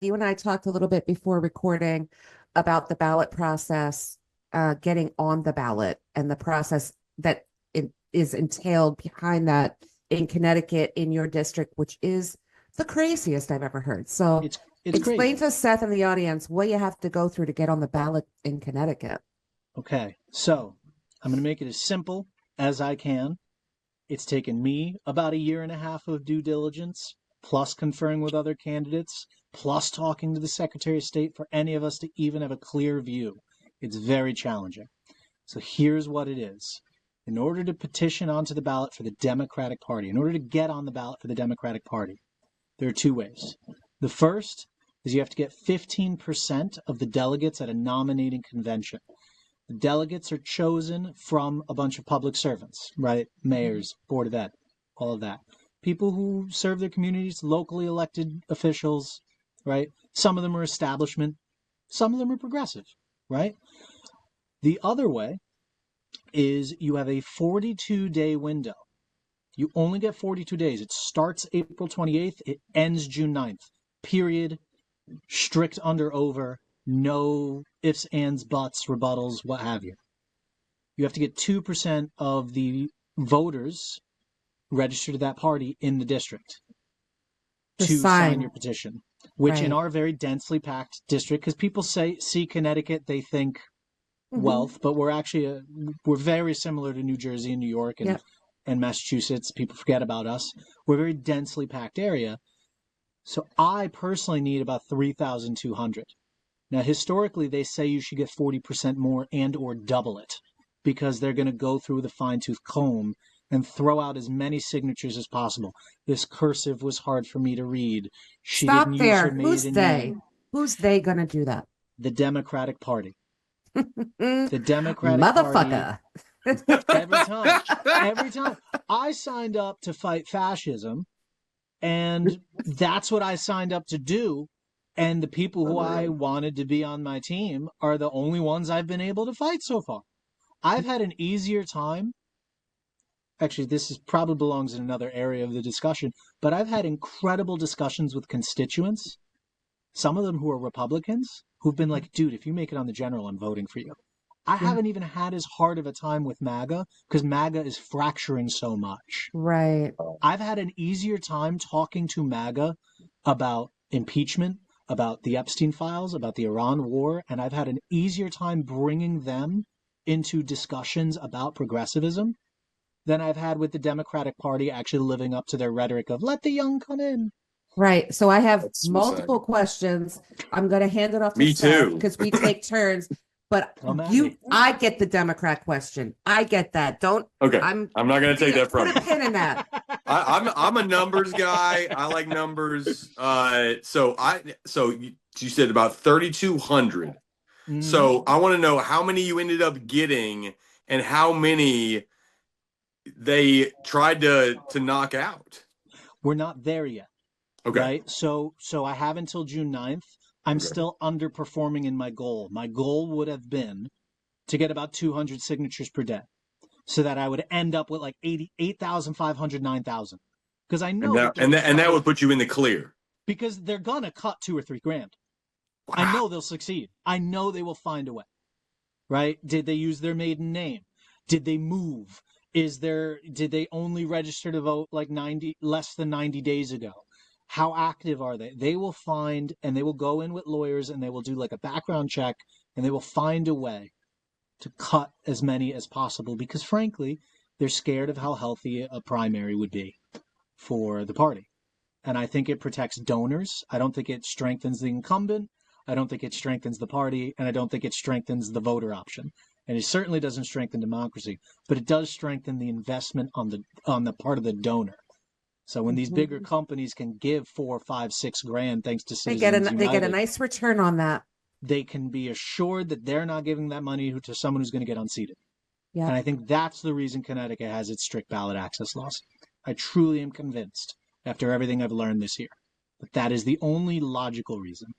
You and I talked a little bit before recording about the ballot process, getting on the ballot and the process that it is entailed behind that in Connecticut in your district, which is the craziest I've ever heard. So It's explain crazy. to Seth and the audience what you have to go through to get on the ballot in Connecticut. Okay, so I'm going to make it as simple as I can. It's taken me about a year and a half of due diligence, plus conferring with other candidates, plus talking to the Secretary of State for any of us to even have a clear view. It's very challenging. So here's what it is. In order to petition onto the ballot for the Democratic Party, in order to get on the ballot for the Democratic Party, there are two ways. The first is you have to get 15% of the delegates at a nominating convention. The delegates are chosen from a bunch of public servants, right? Mayors, Board of Ed, all of that. People who serve their communities, locally elected officials, right? Some of them are establishment, some of them are progressive, right? The other way is you have a 42-day window. You only get 42 days. It starts April 28th, it ends June 9th. Period. Strict under over. No ifs, ands, buts, rebuttals, what have you. You have to get 2% of the voters registered to that party in the district The to sign sign, your petition, which in right? our very densely packed district, because people see Connecticut, they think Hmm. wealth, but we're very similar to New Jersey and New York Yep. and Massachusetts. People forget about us. We're a very densely packed area. So I personally need about 3,200. Now, historically, they say you should get 40% more and or double it because they're going to go through with a fine-tooth comb and throw out as many signatures as possible. This cursive was hard for me to read. She didn't Stop use her there. Who's maiden they? name. Who's they gonna do that? The Democratic Party. Mm, The Democratic Party, motherfucker. every time, every time. I signed up to fight fascism, and that's what I signed up to do. And the people who I wanted to be on my team are the only ones I've been able to fight so far. I've had an easier time. Actually, this is probably belongs in another area of the discussion, but I've had incredible discussions with constituents, some of them who are Republicans, who've been like, dude, if you make it on the general, I'm voting for you. I Yeah, haven't even had as hard of a time with MAGA because MAGA is fracturing so much. right. I've had an easier time talking to MAGA about impeachment, about the Epstein files, about the Iran war, and I've had an easier time bringing them into discussions about progressivism than I've had with the Democratic Party actually living up to their rhetoric of let the young come in. Right. So I have That's multiple insane. questions. I'm going to hand it off to Me Seth too. because we take turns. But Come at me. I get the Democrat question. I get that. Don't, Okay, I'm, I'm not going to take that put from a you. pin in that. I'm a numbers guy. I like numbers. So you said about 3,200. Mm-hmm. So I want to know how many you ended up getting and how many they tried to knock out. We're not there yet, Okay. right? So I have until June 9th. I'm Okay. still underperforming in my goal. My goal would have been to get about 200 signatures per day so that I would end up with like 88,500, 9,000. Because I And know that that they'll and that and try that to, would put you in the clear. because they're going to cut 2 or 3 grand. I Wow. know they'll succeed. I know they will find a way, right? Did they use their maiden name? Did they move? Did they only register to vote like less than 90 days ago? How active are they? They will find, and they will go in with lawyers and they will do like a background check and they will find a way to cut as many as possible because frankly, they're scared of how healthy a primary would be for the party. And I think it protects donors. I don't think it strengthens the incumbent. I don't think it strengthens the party, and I don't think it strengthens the voter option. And it certainly doesn't strengthen democracy, but it does strengthen the investment on the part of the donor. So when these bigger Mhm. companies can give 4, 5, 6 grand thanks to They Citizens get a United, nice return on that. they can be assured that they're not giving that money to someone who's going to get unseated. And Yep. I think that's the reason Connecticut has its strict ballot access laws. I truly am convinced after everything I've learned this year. But that is the only logical reason.